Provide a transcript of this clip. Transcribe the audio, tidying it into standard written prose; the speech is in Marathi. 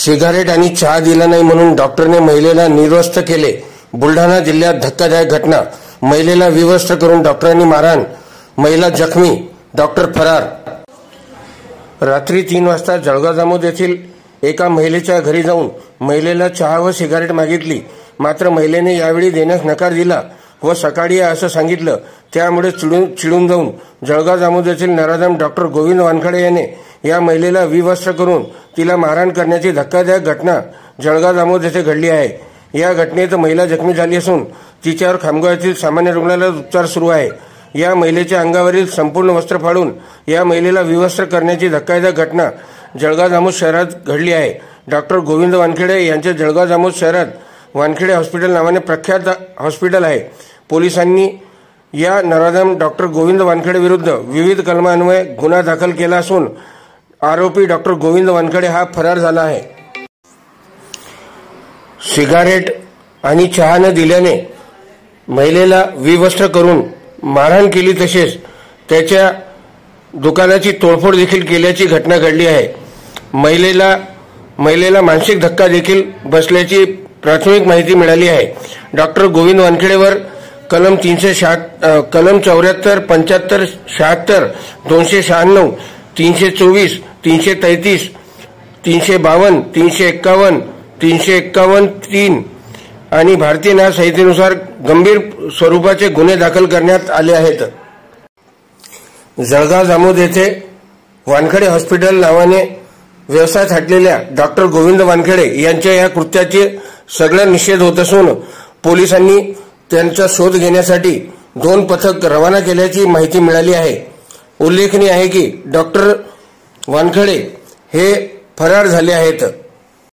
सिगारेट आणि चहा दिला नाही म्हणून डॉक्टरने महिलेला निर्वस्त केले. बुलढाणा जिल्ह्यात धक्कादायक घटना. महिलेला विवस्त्र करून डॉक्टरांनी मारहाण, महिला जखमी, डॉक्टर फरार. रात्री 3 वाजता जळगाव जामोद येथील एका महिलेच्या घरी जाऊन महिलेला चहा व सिगारेट मागितली. मात्र महिलेने यावेळी देण्यास नकार दिला व सकाळी या असं सांगितलं. त्यामुळे चिडून जाऊन जळगाव जामोद येथील नराधम डॉक्टर गोविंद वानखडे याने या महिलेला विवस्त्र करून तिला मारहाण करण्याची धक्कादायक घटना जळगाव जामोद येथे घडली आहे. या घटनेत महिला जखमी झाली असून तिच्यावर खामगाव येथील सामान्य रुग्णालयात उपचार सुरू आहे. या महिलेच्या अंगावरील संपूर्ण वस्त्र फाडून या महिलेला विवस्त्र करण्याची धक्कादायक घटना जळगाव जामोद शहरात घडली आहे. डॉक्टर गोविंद वानखेडे यांचे जळगाव जामोद शहरात वानखेडे हॉस्पिटल नावाने प्रख्यात हॉस्पिटल आहे. पोलिसांनी या नराधम डॉक्टर गोविंद वानखेडे विरुद्ध विविध कलमान्वये गुन्हा दाखल केला असून आरोपी डॉक्टर गोविंद वानखेडे हा फरार झाला आहे. सिगारेट आणि चहा न दिल्याने महिलेला विवस्त्र करून मारहाण केली, तसेच त्याच्या दुकानाची तोडफोड देखील केल्याची घटना घडली आहे. महिलेला मानसिक धक्का देखील बसल्याची प्राथमिक माहिती मिळाली आहे. डॉक्टर गोविंद वानखेडेवर कलम 74, 75, 76, 296, 324, 333, 352, 351, 351(3) आणि भारतीय न्याय संहितेनुसार गंभीर स्वरूपाचे गुन्हे दाखल करण्यात आले आहेत. जळगाव जामोद येथे वानखेडे हॉस्पिटल नावाने व्यवसाय थाटलेल्या डॉक्टर गोविंद वानखेडे यांच्या या कृत्याचे सगळा निषेध होत असून पोलिसांनी त्यांचा शोध घेण्यासाठी 2 पथक रवाना केल्याची माहिती मिळाली आहे. उल्लेखनीय आहे की डॉक्टर वानखेडे हे फरार झाले आहेत.